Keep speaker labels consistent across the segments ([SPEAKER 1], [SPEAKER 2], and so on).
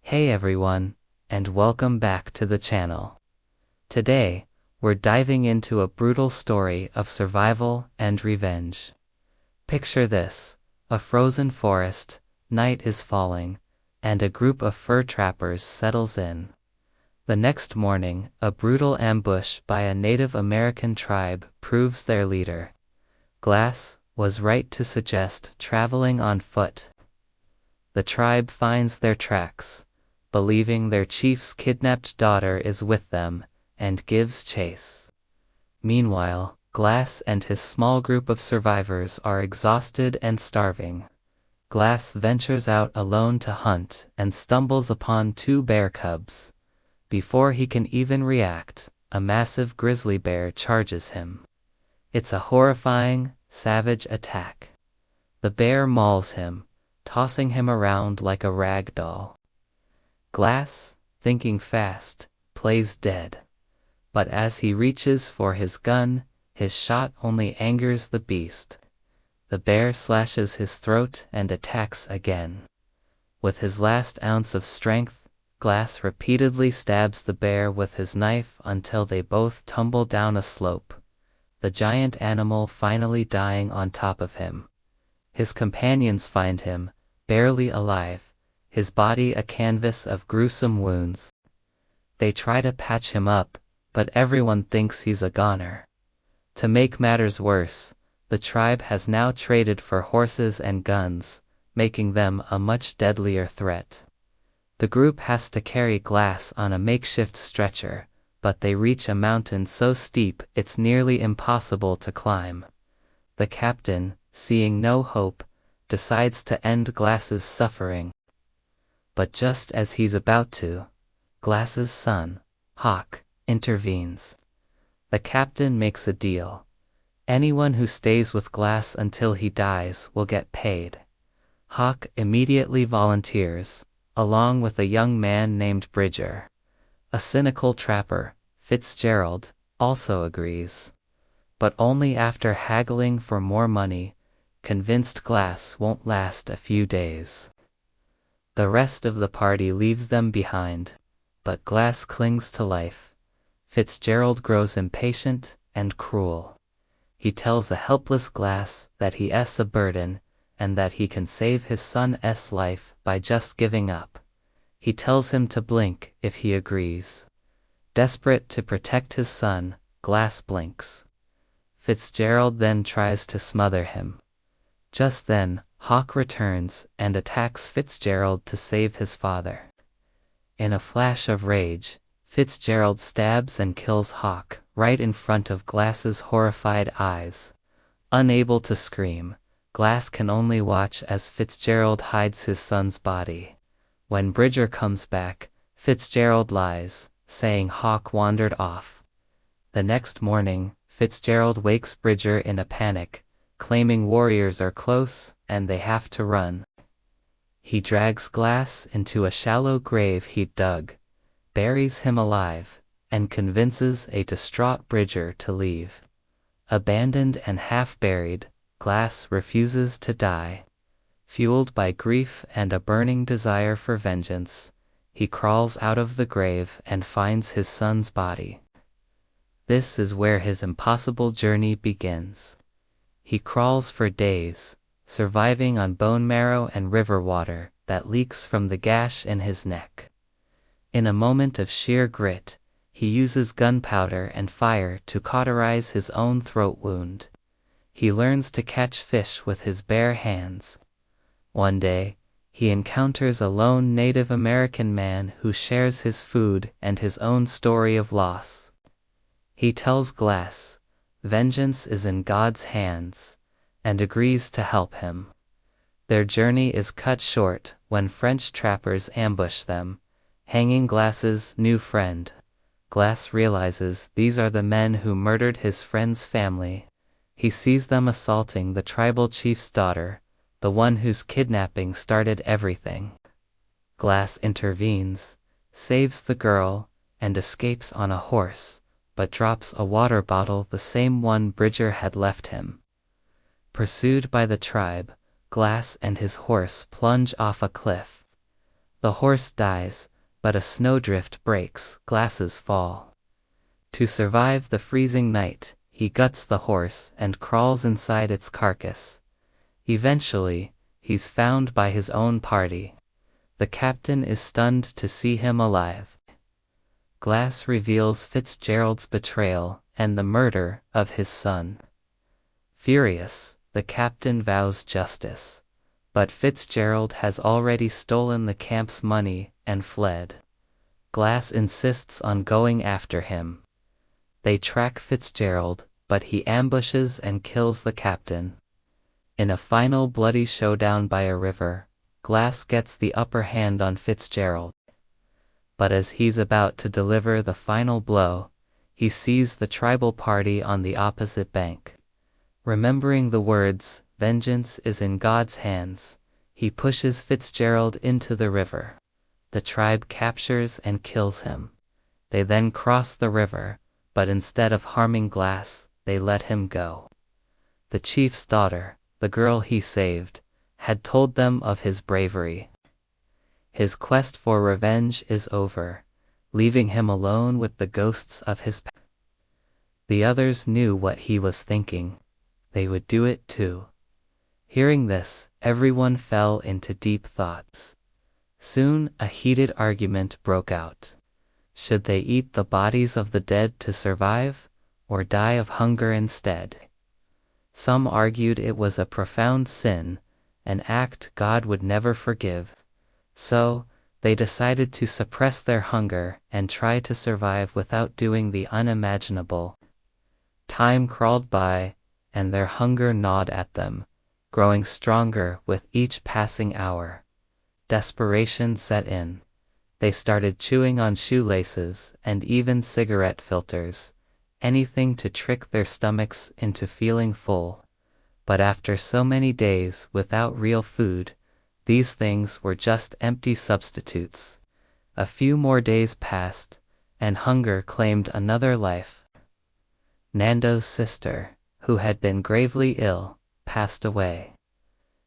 [SPEAKER 1] Hey everyone, and welcome back to the channel. Today, we're diving into a brutal story of survival and revenge. Picture this: a frozen forest, night is falling, and a group of fur trappers settles in. The next morning, a brutal ambush by a Native American tribe proves their leader, Glass, was right to suggest traveling on foot. The tribe finds their tracks, believing their chief's kidnapped daughter is with them, and gives chase. Meanwhile, Glass and his small group of survivors are exhausted and starving. Glass ventures out alone to hunt and stumbles upon two bear cubs. Before he can even react, a massive grizzly bear charges him. It's a horrifying, savage attack. The bear mauls him, tossing him around like a rag doll. Glass, thinking fast, plays dead. But as he reaches for his gun, his shot only angers the beast. The bear slashes his throat and attacks again. With his last ounce of strength, Glass repeatedly stabs the bear with his knife until they both tumble down a slope, the giant animal finally dying on top of him. His companions find him, barely alive, his body a canvas of gruesome wounds. They try to patch him up, but everyone thinks he's a goner. To make matters worse, the tribe has now traded for horses and guns, making them a much deadlier threat. The group has to carry Glass on a makeshift stretcher, but they reach a mountain so steep it's nearly impossible to climb. The captain, seeing no hope, decides to end Glass's suffering. But just as he's about to, Glass's son, Hawk, intervenes. The captain makes a deal. Anyone who stays with Glass until he dies will get paid. Hawk immediately volunteers, along with a young man named Bridger. A cynical trapper, Fitzgerald, also agrees. But only after haggling for more money, convinced Glass won't last a few days. The rest of the party leaves them behind, but Glass clings to life. Fitzgerald grows impatient and cruel. He tells a helpless Glass that he's a burden, and that he can save his son's life by just giving up. He tells him to blink if he agrees. Desperate to protect his son, Glass blinks. Fitzgerald then tries to smother him. Just then, Hawk returns and attacks Fitzgerald to save his father. In a flash of rage, Fitzgerald stabs and kills Hawk right in front of Glass's horrified eyes. Unable to scream, Glass can only watch as Fitzgerald hides his son's body. When Bridger comes back, Fitzgerald lies, saying Hawk wandered off. The next morning, Fitzgerald wakes Bridger in a panic, claiming warriors are close and they have to run. He drags Glass into a shallow grave he'd dug, buries him alive, and convinces a distraught Bridger to leave. Abandoned and half-buried, Glass refuses to die. Fueled by grief and a burning desire for vengeance, he crawls out of the grave and finds his son's body. This is where his impossible journey begins. He crawls for days, surviving on bone marrow and river water that leaks from the gash in his neck. In a moment of sheer grit, he uses gunpowder and fire to cauterize his own throat wound. He learns to catch fish with his bare hands. One day, he encounters a lone Native American man who shares his food and his own story of loss. He tells Glass, vengeance is in God's hands, and agrees to help him. Their journey is cut short when French trappers ambush them, hanging Glass's new friend. Glass realizes these are the men who murdered his friend's family. He sees them assaulting the tribal chief's daughter, the one whose kidnapping started everything. Glass intervenes, saves the girl, and escapes on a horse, but drops a water bottle, the same one Bridger had left him. Pursued by the tribe, Glass and his horse plunge off a cliff. The horse dies, but a snowdrift breaks, glasses fall. To survive the freezing night, he guts the horse and crawls inside its carcass. Eventually, he's found by his own party. The captain is stunned to see him alive. Glass reveals Fitzgerald's betrayal and the murder of his son. Furious, the captain vows justice. But Fitzgerald has already stolen the camp's money and fled. Glass insists on going after him. They track Fitzgerald, but he ambushes and kills the captain. In a final bloody showdown by a river, Glass gets the upper hand on Fitzgerald. But as he's about to deliver the final blow, he sees the tribal party on the opposite bank. Remembering the words, "Vengeance is in God's hands," he pushes Fitzgerald into the river. The tribe captures and kills him. They then cross the river, but instead of harming Glass, they let him go. The chief's daughter, the girl he saved, had told them of his bravery. His quest for revenge is over, leaving him alone with the ghosts of his past. The others knew what he was thinking. They would do it too. Hearing this, everyone fell into deep thoughts. Soon, a heated argument broke out. Should they eat the bodies of the dead to survive, or die of hunger instead? Some argued it was a profound sin, an act God would never forgive. So, they decided to suppress their hunger and try to survive without doing the unimaginable. Time crawled by, and their hunger gnawed at them, growing stronger with each passing hour. Desperation set in. They started chewing on shoelaces and even cigarette filters, anything to trick their stomachs into feeling full. But after so many days without real food, these things were just empty substitutes. A few more days passed, and hunger claimed another life. Nando's sister, who had been gravely ill, passed away.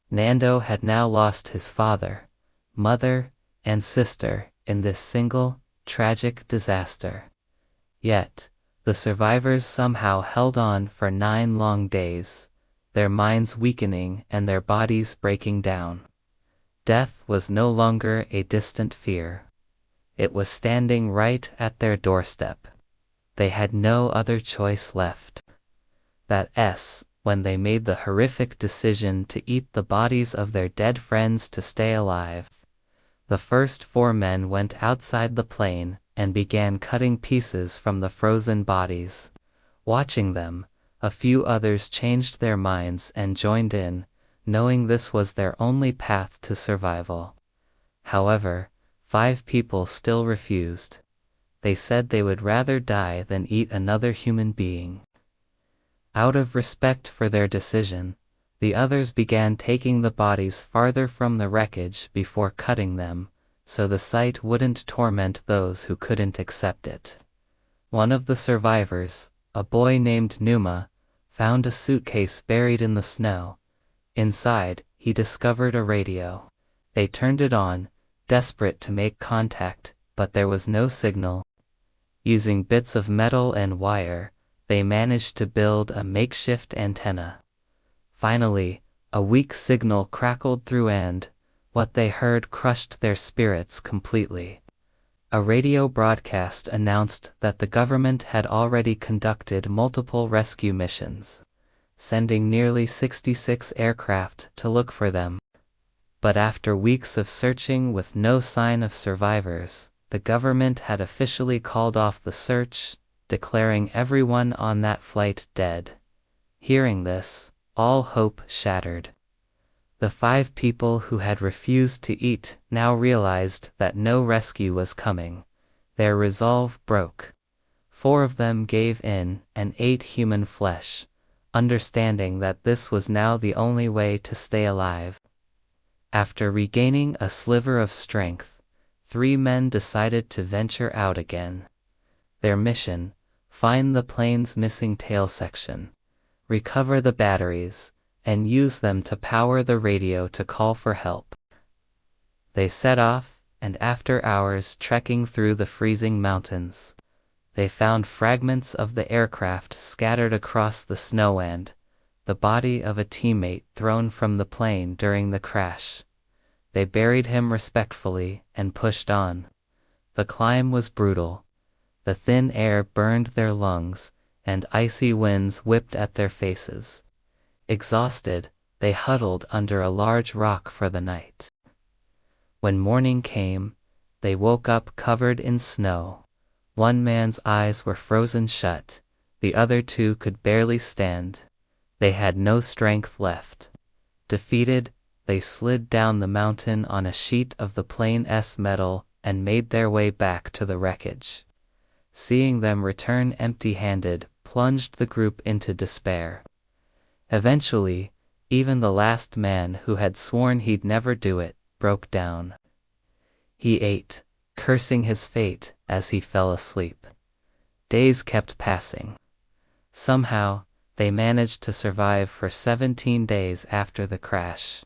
[SPEAKER 1] Nando had now lost his father, mother, and sister in this single, tragic disaster. Yet, the survivors somehow held on for 9 long days, their minds weakening and their bodies breaking down. Death was no longer a distant fear. It was standing right at their doorstep. They had no other choice left. When they made the horrific decision to eat the bodies of their dead friends to stay alive. The first 4 men went outside the plane and began cutting pieces from the frozen bodies. Watching them, a few others changed their minds and joined in, knowing this was their only path to survival. However, 5 people still refused. They said they would rather die than eat another human being. Out of respect for their decision, the others began taking the bodies farther from the wreckage before cutting them, so the sight wouldn't torment those who couldn't accept it. One of the survivors, a boy named Numa, found a suitcase buried in the snow. Inside, he discovered a radio. They turned it on, desperate to make contact, but there was no signal. Using bits of metal and wire, they managed to build a makeshift antenna. Finally, a weak signal crackled through and what they heard crushed their spirits completely. A radio broadcast announced that the government had already conducted multiple rescue missions, sending nearly 66 aircraft to look for them. But after weeks of searching with no sign of survivors, the government had officially called off the search, declaring everyone on that flight dead. Hearing this, all hope shattered. The 5 people who had refused to eat now realized that no rescue was coming. Their resolve broke. 4 of them gave in and ate human flesh, understanding that this was now the only way to stay alive. After regaining a sliver of strength, 3 men decided to venture out again. Their mission: find the plane's missing tail section, recover the batteries, and use them to power the radio to call for help. They set off, and after hours trekking through the freezing mountains, they found fragments of the aircraft scattered across the snow and the body of a teammate thrown from the plane during the crash. They buried him respectfully and pushed on. The climb was brutal. The thin air burned their lungs, and icy winds whipped at their faces. Exhausted, they huddled under a large rock for the night. When morning came, they woke up covered in snow. One man's eyes were frozen shut, the other two could barely stand. They had no strength left. Defeated, they slid down the mountain on a sheet of the plane's metal and made their way back to the wreckage. Seeing them return empty-handed plunged the group into despair. Eventually, even the last man who had sworn he'd never do it broke down. He ate, cursing his fate as he fell asleep. Days kept passing. Somehow, they managed to survive for 17 days after the crash.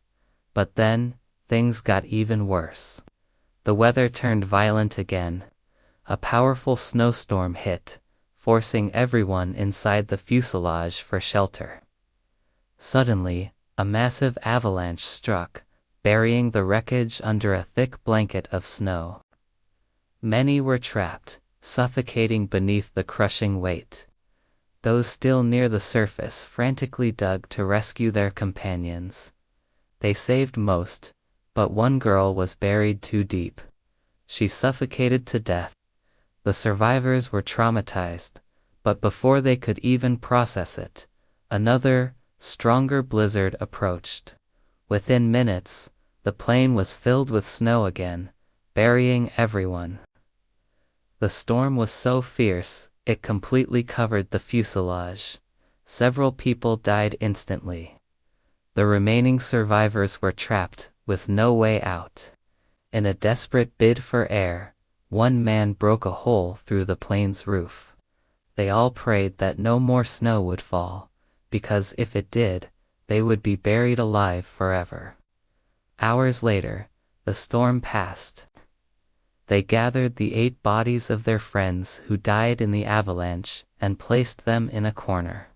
[SPEAKER 1] But then, things got even worse. The weather turned violent again. A powerful snowstorm hit, forcing everyone inside the fuselage for shelter. Suddenly, a massive avalanche struck, burying the wreckage under a thick blanket of snow. Many were trapped, suffocating beneath the crushing weight. Those still near the surface frantically dug to rescue their companions. They saved most, but one girl was buried too deep. She suffocated to death. The survivors were traumatized, but before they could even process it, another, stronger blizzard approached. Within minutes, the plane was filled with snow again, burying everyone. The storm was so fierce, it completely covered the fuselage. Several people died instantly. The remaining survivors were trapped, with no way out. In a desperate bid for air, one man broke a hole through the plane's roof. They all prayed that no more snow would fall, because if it did, they would be buried alive forever. Hours later, the storm passed. They gathered the 8 bodies of their friends who died in the avalanche and placed them in a corner.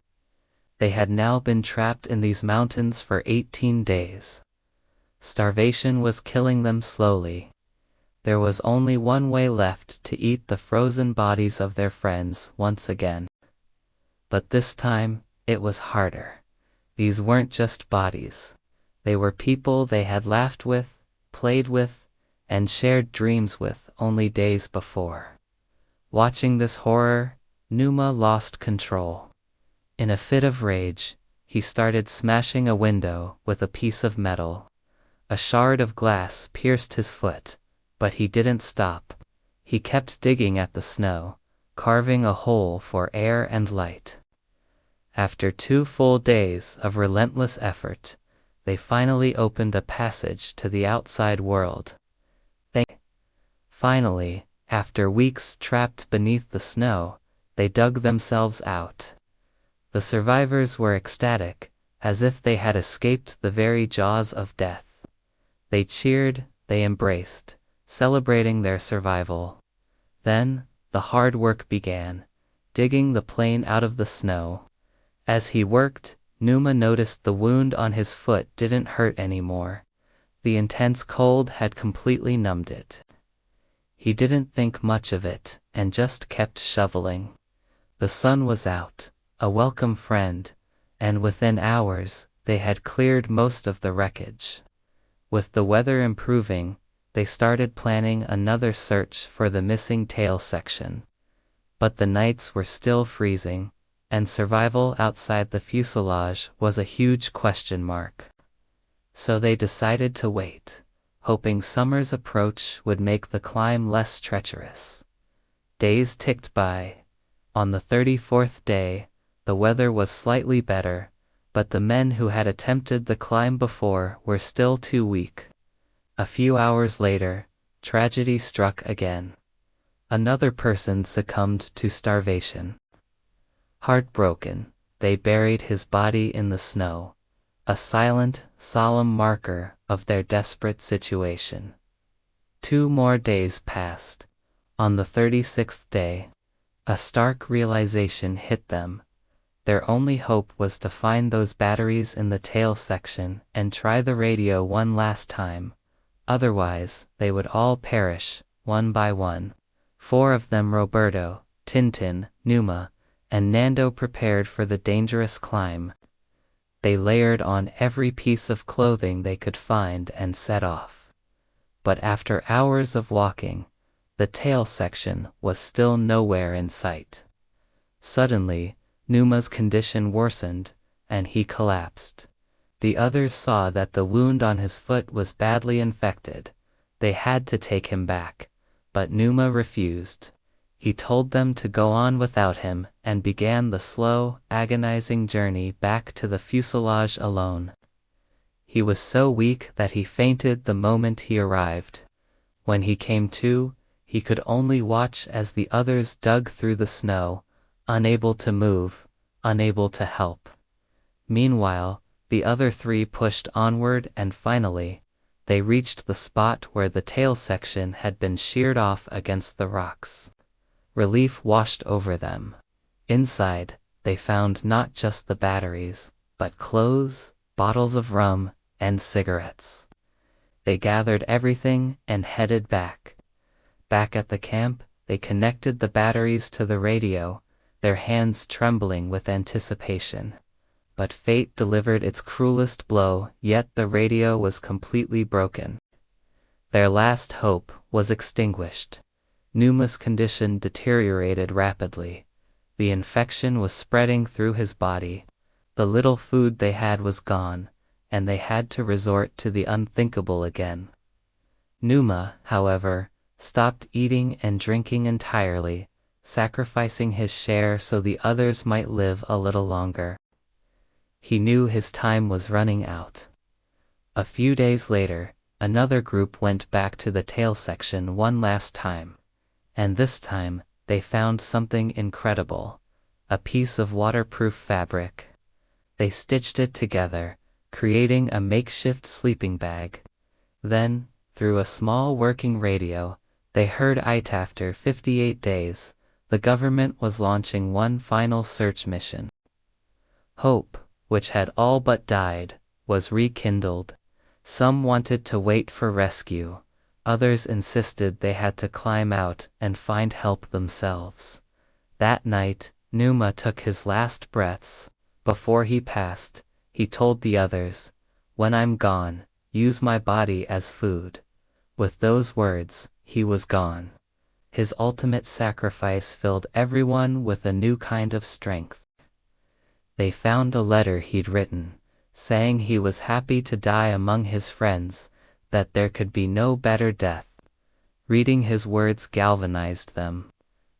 [SPEAKER 1] They had now been trapped in these mountains for 18 days. Starvation was killing them slowly. There was only one way left to eat the frozen bodies of their friends once again. But this time, it was harder. These weren't just bodies. They were people they had laughed with, played with, and shared dreams with only days before. Watching this horror, Numa lost control. In a fit of rage, he started smashing a window with a piece of metal. A shard of glass pierced his foot, but he didn't stop. He kept digging at the snow, carving a hole for air and light. After 2 full days of relentless effort, they finally opened a passage to the outside world. Finally, after weeks trapped beneath the snow, they dug themselves out. The survivors were ecstatic, as if they had escaped the very jaws of death. They cheered, they embraced, celebrating their survival. Then, the hard work began, digging the plane out of the snow. As he worked, Numa noticed the wound on his foot didn't hurt anymore. The intense cold had completely numbed it. He didn't think much of it, and just kept shoveling. The sun was out, a welcome friend, and within hours, they had cleared most of the wreckage. With the weather improving, they started planning another search for the missing tail section. But the nights were still freezing, and survival outside the fuselage was a huge question mark. So they decided to wait, hoping summer's approach would make the climb less treacherous. Days ticked by. On the 34th day, the weather was slightly better, but the men who had attempted the climb before were still too weak. A few hours later, tragedy struck again. Another person succumbed to starvation. Heartbroken, they buried his body in the snow, a silent, solemn marker of their desperate situation. 2 more days passed. On the 36th day, a stark realization hit them. Their only hope was to find those batteries in the tail section and try the radio one last time. Otherwise, they would all perish, one by one. 4 of them, Roberto, Tintin, Numa, and Nando, prepared for the dangerous climb. They layered on every piece of clothing they could find and set off. But after hours of walking, the tail section was still nowhere in sight. Suddenly, Numa's condition worsened, and he collapsed. The others saw that the wound on his foot was badly infected. They had to take him back, but Numa refused. He told them to go on without him and began the slow, agonizing journey back to the fuselage alone. He was so weak that he fainted the moment he arrived. When he came to, he could only watch as the others dug through the snow, unable to move, unable to help. Meanwhile, the other 3 pushed onward, and finally, they reached the spot where the tail section had been sheared off against the rocks. Relief washed over them. Inside, they found not just the batteries, but clothes, bottles of rum, and cigarettes. They gathered everything and headed back. Back at the camp, they connected the batteries to the radio, their hands trembling with anticipation. But fate delivered its cruelest blow, yet the radio was completely broken. Their last hope was extinguished. Numa's condition deteriorated rapidly. The infection was spreading through his body. The little food they had was gone, and they had to resort to the unthinkable again. Numa, however, stopped eating and drinking entirely, sacrificing his share so the others might live a little longer. He knew his time was running out. A few days later, another group went back to the tail section one last time. And this time, they found something incredible. A piece of waterproof fabric. They stitched it together, creating a makeshift sleeping bag. Then, through a small working radio, they heard it after 58 days, the government was launching one final search mission. Hope, which had all but died, was rekindled. Some wanted to wait for rescue. Others insisted they had to climb out and find help themselves. That night, Numa took his last breaths. Before he passed, he told the others, "When I'm gone, use my body as food." With those words, he was gone. His ultimate sacrifice filled everyone with a new kind of strength. They found a letter he'd written, saying he was happy to die among his friends, that there could be no better death. Reading his words galvanized them.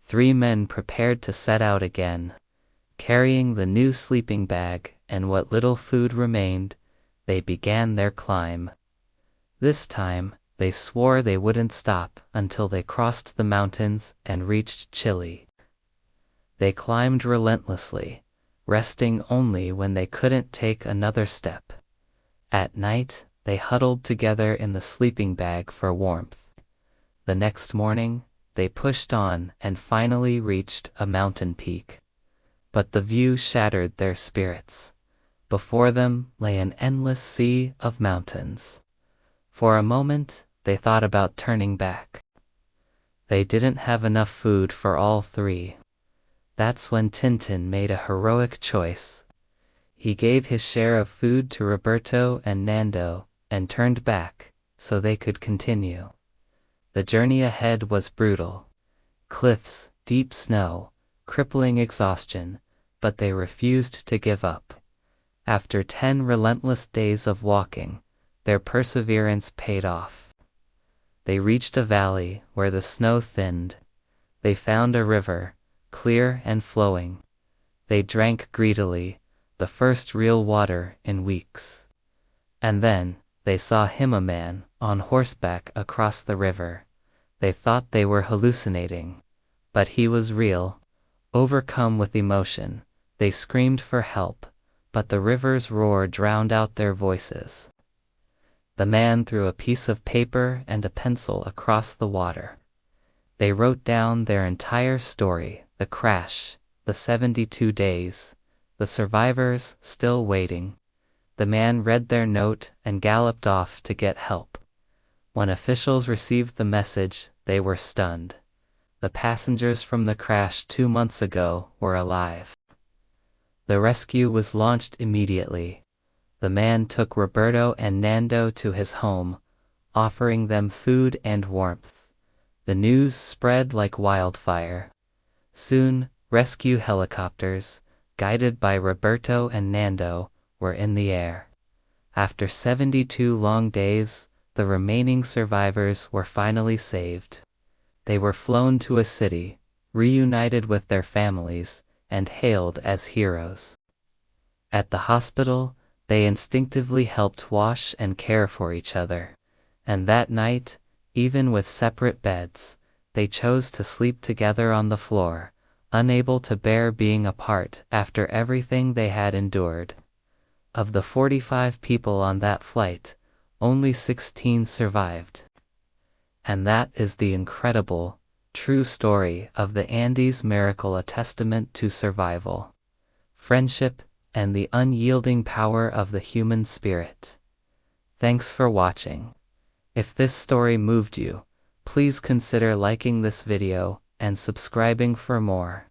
[SPEAKER 1] 3 men prepared to set out again. Carrying the new sleeping bag and what little food remained, they began their climb. This time, they swore they wouldn't stop until they crossed the mountains and reached Chile. They climbed relentlessly, resting only when they couldn't take another step. At night, they huddled together in the sleeping bag for warmth. The next morning, they pushed on and finally reached a mountain peak. But the view shattered their spirits. Before them lay an endless sea of mountains. For a moment, they thought about turning back. They didn't have enough food for all 3. That's when Tintin made a heroic choice. He gave his share of food to Roberto and Nando, and turned back, so they could continue. The journey ahead was brutal. Cliffs, deep snow, crippling exhaustion, but they refused to give up. After 10 relentless days of walking, their perseverance paid off. They reached a valley where the snow thinned. They found a river, clear and flowing. They drank greedily, the first real water in weeks. And then, they saw him, a man, on horseback across the river. They thought they were hallucinating. But he was real. Overcome with emotion, they screamed for help, but the river's roar drowned out their voices. The man threw a piece of paper and a pencil across the water. They wrote down their entire story, the crash, the 72 days, the survivors still waiting. The man read their note and galloped off to get help. When officials received the message, they were stunned. The passengers from the crash 2 months ago were alive. The rescue was launched immediately. The man took Roberto and Nando to his home, offering them food and warmth. The news spread like wildfire. Soon, rescue helicopters, guided by Roberto and Nando, were in the air. After 72 long days, the remaining survivors were finally saved. They were flown to a city, reunited with their families, and hailed as heroes. At the hospital, they instinctively helped wash and care for each other. And that night, even with separate beds, they chose to sleep together on the floor, unable to bear being apart after everything they had endured. Of the 45 people on that flight, only 16 survived. And that is the incredible, true story of the Andes miracle, a testament to survival, friendship, and the unyielding power of the human spirit. Thanks for watching. If this story moved you, please consider liking this video and subscribing for more.